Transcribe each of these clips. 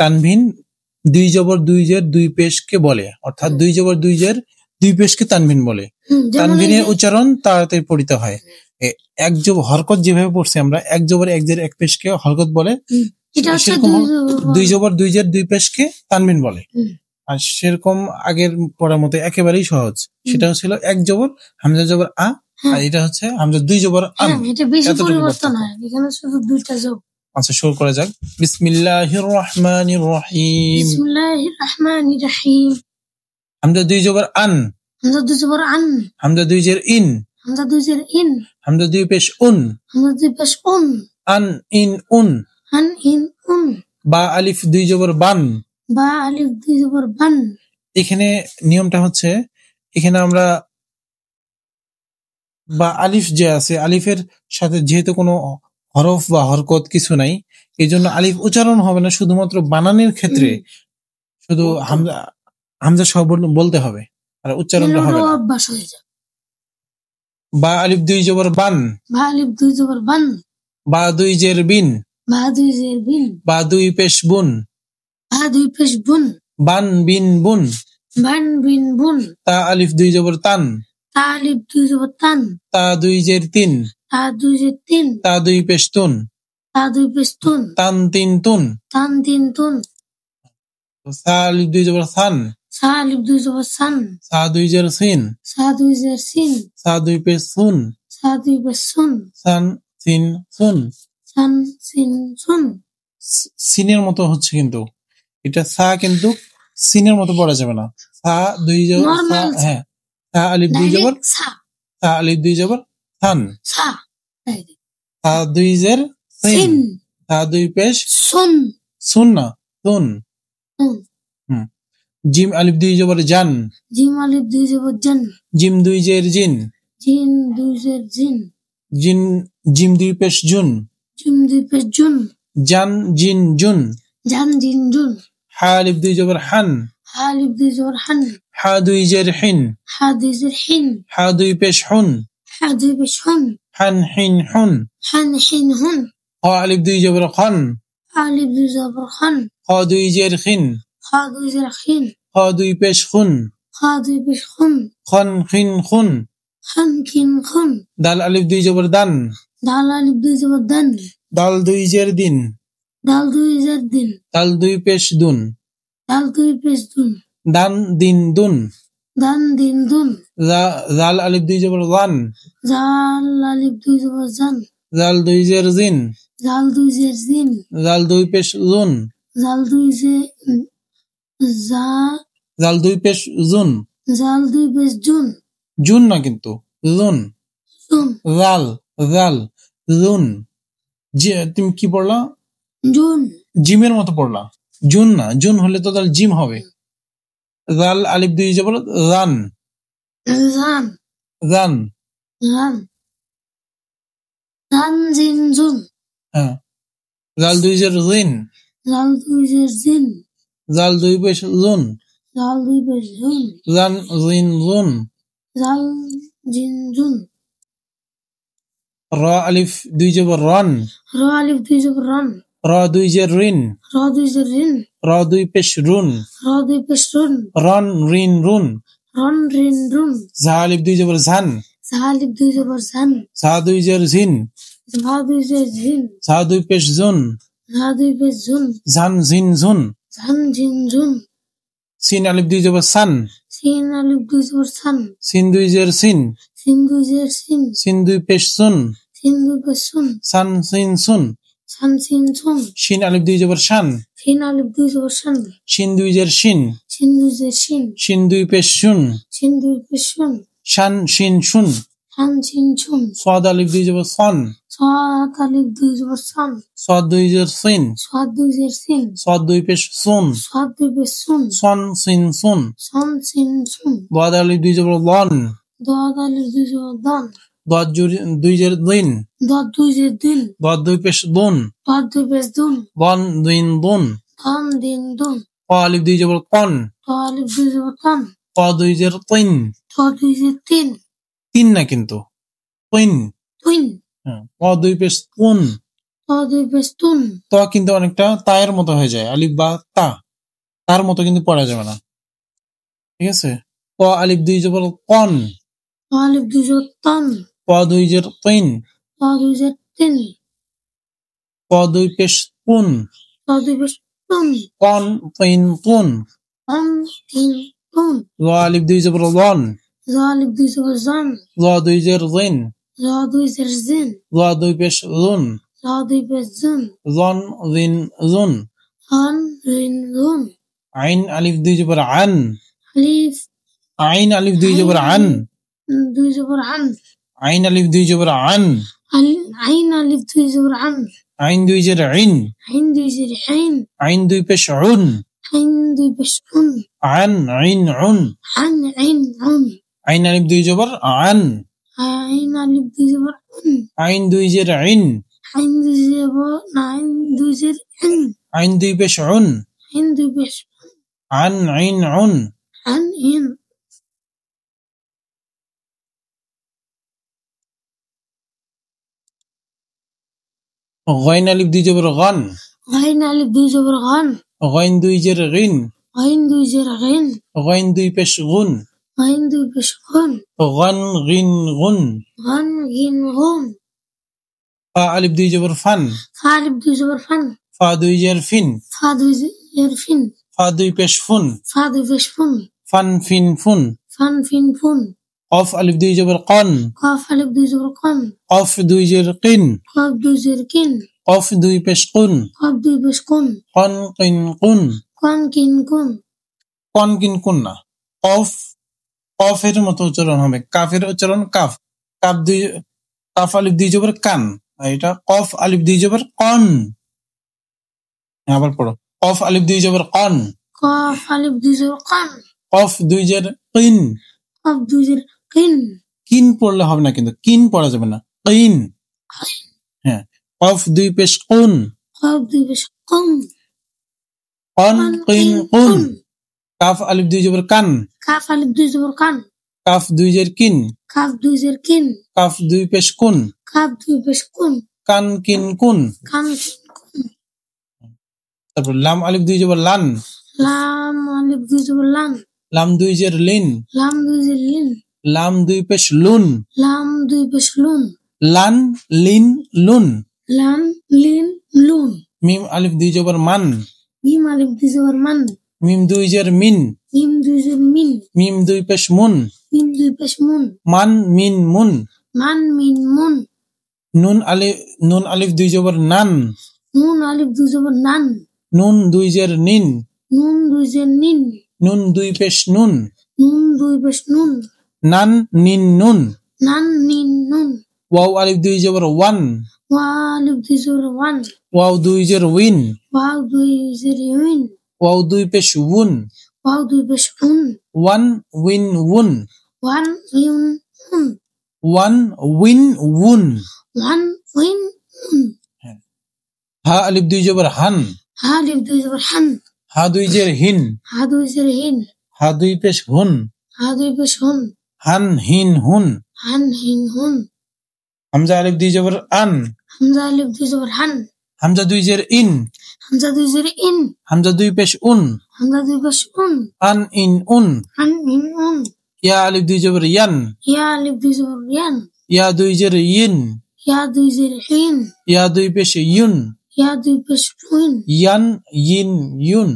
তানভিন দুই জবর দুই জের দুই পেশকে বলে, অর্থাৎ দুই জবর দুই জের দুই পেশকে তানভিন বলে। তানভিনের উচ্চারণ তাড়াতাড়ি পড়িতে হয়। এক জবর হরকত যেভাবে পড়ছি আমরা, এক জবর এক জের এক পেশকে হরকত বলে, সেরকম দুই জবর দুই জের দুই পেশকে তানভিন বলে। আর সেরকম আগের পড়ার মতো একেবারেই সহজ। সেটা হচ্ছিল এক জবর হামজা জবর আ, আর এটা হচ্ছে হামজা দুই জবর আন। এটা বেশি পরিবর্তন হয়, এখানে শুধু দুইটা জবর। আচ্ছা, শুরু করা যাক। বিসমিল্লাহির রহমানির রহিম। বিসমিল্লাহির রহমানির রহিম। হামজা দুই জবর আন, হামজা দুই জবর আন। হামজা দুই জের ইন, হামজা দুই জের ইন। হামজা দুই পেশ উন, হামজা দুই পেশ উন। আন ইন উন। আন ইন উন। বা আলিফ দুই জবর বান, বা আলিফ দুই জবর বান। এখানে নিয়মটা হচ্ছে, এখানে আমরা বা আলিফ যে আছে, আলিফের সাথে যেহেতু কোনো হরফ বা হরকত কিছু নাই, এই জন্য আলিফ উচ্চারণ হবে না, শুধুমাত্র বানানের ক্ষেত্রে শুধু হামজা হামজা সহ বলতে হবে, আর উচ্চারণটা হবে না। অভ্যাস হয়ে যায়। বা আলিফ দুই জবর বান, বা আলিফ দুই জবর বান। বা দুই জের বিন, বা দুই জের বিন। বা দুই পেশ বুন, বা দুই পেশ বুন। বান বিন বুন। বান বিন বুন। তা আলিফ দুই জবর তান, তা আলিফ দুই জবর তান। তা দুই জের তিন, তা দুই জের তিন। তা দুই পেশ তুন, তা দুই পেশ তুন। তান তিন তুন। তান তিন তুন। সা আলিফ দুই জবর সান, সা আলিফ দুই জবর সান। সা দুই জের সিন, সা দুই জের সিন। সা দুই পেশ সুন, সা দুই পেশ সুন। সান সিন সুন। সান সিন সুন। সিনের মতো হচ্ছে, কিন্তু এটা সা কিন্তু সিনের মতো পড়া যাবে না। সা দুই জবর, হ্যাঁ, সা আলিফ দুই জবর, সা আলিফ দুই জবর সান, সা দুই জের সিন, দুই পেশ সুন। সুন না সুন। জিম আলিফ দুই জবর জান, জিম আলিফ দুই জবর জান। জিম দুই জের জিন, জিন দুই জের জিন। জিন জিম দুই পেশ জুন, জিম দুই পেশ জুন। জান জিন জুন। জান জিন জুন। হা আলিফ দুই জবর হান, হা আলিফ দুই জবর হান। হা দুই জের হিন, হা দুই জের হিন। হা দুই পেশ হুন, হা দুই পেশ হুন। হান হিন হুন। হান হিন হুন। খ আলিফ দুই জবর খান, আলিফ দুই জবর খান। খ দুই জের খিন, খা দুই জের খিন। খ দুই পেশ খুন, খা দুই পেশ খুন। খন খিন খুন। খান খিন খুন। দাল আলিফ দুই জবর দান, দাল আলিফ দুই জবর দান। দাল দুই জের দিন, দাল দুই জের দিন। দাল দুই পেশ দুন, দাল দুই পেশ দুন। দান দিন দুন। দান দিন দুন। জাল আলিফ দুই জবর জান, জাল আলিফ দুই জবর জান। জাল দুই জের জিন, জাল দুই জের জিন। জাল দুই পেশ জুন, জাল দুই জে জাল দুই পেশ জুন। জাল দুই পেশ জুন। জুন না কিন্তু জুন। জুন। জাল জাল জুন। তুমি কি পড়লা? জুন। জিমের মতো পড়লা। জুন না, জুন হলে তো তাহলে জিম হবে। জাল আলিফ দুই জবর জান, জান। জান। জান। জান জিন জুন। হ্যাঁ, জাল দুই জের জিন, জাল দুই জের জিন। জাল দুই পেশ জুন, জাল দুই পেশ জুন। জান জিন জুন। জাল জিন জুন। র আলিফ দুই জবর রন, র আলিফ দুই জবর রন। র দুই জের রিন, র দুই জের রিন। র দুই পেশ রুন, র দুই পেশ রুন। রন রিন রুন। রন রিন রুন। ঝা আলিফ দুই জবর ঝান, ঝা আলিফ দুই জবর ঝান। ঝা দুই জের ঝিন, ঝা দুই জের ঝিন। ঝা দুই পেশ জুন, ঝা দুই পেশ ঝুন। ঝান ঝিন ঝুন। ঝান ঝিন ঝুন। সিন আলিফ দুই জবর সান, সিন আলিফ দুই জবর সান। সিন দুই জের সিন, সিন দুই জের সিন। সিন দুই পেশ সুন, সিন দুই পেশ সুন। সান সিন সুন। সান সিন সুন। শিন আলিফ দুই জবর শান, সিন আলিফ দুই জবর শান। শিন দুই জের শিন, সিন দুই জের সিন। শিন দুই পেশ শুন, সিন দুই পেশ সুন। শান শিন শুন। শান সিন সুন। সাদ আলিফ দুই জবর সন, সাদ আলিফ দুই জবর সান। সাদ দুই জের সিন, সাদ দুই জের সিন। সাদ দুই পেশ সুন, সাদ দুই পেশ সুন। সন সিন সুন। সন সিন সুন। দাদ আলিফ দুই জবর লন, দাদ আলিফ দুই জবর দান। দাদ দুই জের দিন, দাদ দুই জের দিন। দাদ দুই পেশ দুন, দাদ দুই পেশ দুন। দন দিন দুন। দান দিন দুন। ক আলিফ দুই জবর কন, ত আলিফ দুই জবর কান। ক দুই জের তিন, ত দুই জের তিন। তিন না কিন্তু তিন। তুইন। ক দুই পেশ তুন, ত দুই পেশ তুন। ত কিন্তু অনেকটা তায়ের মতো হয়ে যায়, আলিফ বা তা, তার মতো কিন্তু পড়া যাবে না। ঠিক আছে, ক আলিফ দুই জবর কন, আলিফ দুই জবর তন। ক দুই জের তিন, দুই জের তিন। ক দুই পেশ কুন, দুই পেশ তুন। কন তিন কুন। কন তিন তুন। ল আলিফ দুই জবর লন, আলিফ দুই জবর জন। ল দুই জের জিন, দুই জের জিন। ল দুই পেশ লুন, দুই পেশ জুন। জন জিন জুন। হন রিন রুন। আইন আলিফ দুই জবর আন, আলিফ আইন আলিফ দুই জবর আন, দুই জবর আন। আইন আলিফ দুই জবর আন, আইন আলিফ দুই জবর আন। আইন দুই জের আইন, আইন দুই জের আইন। আইন দুই পেশ উন, আইন দুই পেশ উন। আন আইন উন। আন আইন উন। আইন আলিফ দুই জবর আন, আইন আলিফ দুই জবর উন। আইন দুই জের আইন, আইন দুই জবর আইন দুই জের আইন। আইন দুই পেশ উন, আইন দুই পেশ আন আইন উন। আন ইন। গাইন আলিফ দুই জবর গান, গাইন আলিফ দুই জবর গান। গাইন দুই জের গিন, গাইন দুই জের গাইন। গাইন দুই পেশ গুন, গাইন দুই পেশ গুন। গান গিন গুন। গান গিন গুন। ফা আলিফ দুই জবর ফান, আলিফ দুই জবর ফান। ফা দুই জের ফিন, দুই জের ফিন। ফা দুই পেশ ফুন, দুই পেশ ফুন। ফান ফিন ফুন। ফান ফিন ফুন। কফ আলিফ দুই জবর কন, কফ আলিফ দুই জবর কন। কফ দুই জের কিন, কফ দুই জের কিন। কফ দুই পেশ কুন, কফ দুই পেশ কুন। কন কিন কুন। কন কিন কুন। কন কিন কুন না, কফ কফের মতো উচ্চারণ হবে, কাফের উচ্চারণ কাফ, কাফ দুই, কাফ আলিফ দুই জবর কান, আর এটা কফ আলিফ দুই জবর কন। আবার পড়ো, কফ আলিফ দুই জবর কন, কফ আলিফ দুই জবর কন। কফ দুই জের কিন। কফ দুই জের কিন। কিন পড়লে হবে না, কিন্তু কিন পড়া যাবে না, কিন। হ্যাঁ, কফ দুই পেশ কুন, কফ দুই পেশ কুন। কন কিন কুন। কাফ আলিফ দুই জবর কান, কাফ আলিফ দুই জবর কান। কাফ দুই জের কিন, কাফ দুই জের কিন। কাফ দুই পেশ কুন, কাফ দুই পেশ কুন। কান কিন কুন। কান কিন কুন। তারপর লাম আলিফ দুই জবর লান, লাম আলিফ দুই জবর লান। লাম দুই জের লিন, লাম দুই জের লিন। লাম দুই পেশ লুন, লাম দুই পেশ লুন। লান লিন লুন। লান লিন লুন। মিম আলিফ দুই জবর মান, মিম আলিফ দুই জবর মান। মিম দুই জের মিন, মিম দুই জের মিন। মিম দুই পেশ মুন, মিম দুই পেশ মুন। মান মিন মুন। মান মিন মুন। নুন আলিফ দুই জবর নান, নুন আলিফ দুই জবর নান। নুন দুই জের নিন, নুন দুই জের নিন। নুন দুই পেশ নুন, নুন দুই পেশ নুন। নান নিন নুন। নান নিন নুন। ওয়াও আলিফ দুই জবর ওয়ান, ওয়া আলিফ দুই জবর ওয়ান। ওয়াও দুই জের উইন, ওয়াও দুই জের উইন। ওয়াও দুই পেশ উন, ওয়াও দুই পেশ উন। ওয়ান উইন উন। ওয়ান ইউন উন। ওয়ান উইন উন। ওয়ান উইন উন। হা আলিফ দুই জবর হান, হা আলিফ দুই জবর হান। হা দুই জের হিন, হা দুই জের হিন। হা দুই পেশ হুন, হা দুই পেশ হুন। হান হিন হুন। হান হিন হুন। হামজা আলিফ দুই জবর আন, হামজা আলিফ দুই জবর হান। হামজা দুই জের ইন, হামজা দুই জের ইন। হামজা দুই পেশ উন, হামজা দুই পেশ উন। আন ইন উন। আন ইন উন। ইয়া আলিফ দুই জবর ইয়ান, ইয়া আলিফ দুই জবর ইয়ান। ইয়া দুই জের ইন, ইয়া দুই জের ইন। ইয়া দুই পেশ ইউন, ইয়া দুই পেশ উইন। ইয়ান ইন ইউন।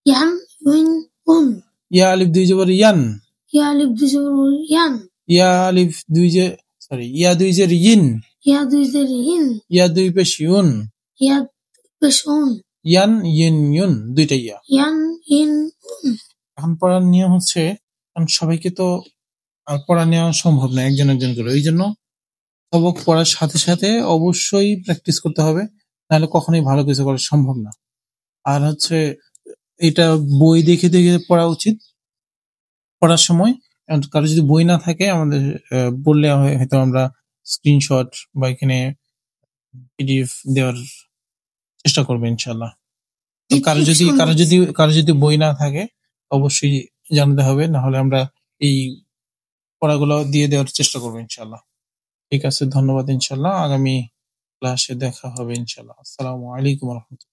ইয়ান উইন উন। ইয়া আলিফ দুই জবর ইয়ান, ইয়া আলিফ দুই জবর ইয়ান। ইয়া আলিফ দুই জের ইয়া দুই জের ইন, ইয়া দুই জের ইন। ইয়া দুই পেশ ইউন, ইয়া দুই পেশ উন। ইয়ান ইন ইউন, দুইটা ইয়া। ইয়ান ইন উন। এখন পড়ার নিয়ম হচ্ছে, কারণ সবাইকে তো আর পড়া নেওয়া সম্ভব না একজন একজন করে, ওই জন্য সবক পড়ার সাথে সাথে অবশ্যই প্র্যাকটিস করতে হবে, নাহলে কখনোই ভালো কিছু করা সম্ভব না। আর হচ্ছে এটা বই দেখে দেখে পড়া উচিত পড়ার সময়। কারো যদি বই না থাকে আমাদের বললে হয়তো আমরা স্ক্রিনশট বা এখানে পিডিএফ দেওয়ার চেষ্টা করবো ইনশাল্লাহ। তো কারো যদি বই না থাকে অবশ্যই জানাতে হবে, না হলে আমরা এই পড়াগুলো দিয়ে দেওয়ার চেষ্টা করবো ইনশাল্লাহ। ঠিক আছে, ধন্যবাদ। ইনশাল্লাহ আগামী ক্লাসে দেখা হবে ইনশাআল্লাহ। আসসালামু আলাইকুম ওয়া রাহমাতুল্লাহ।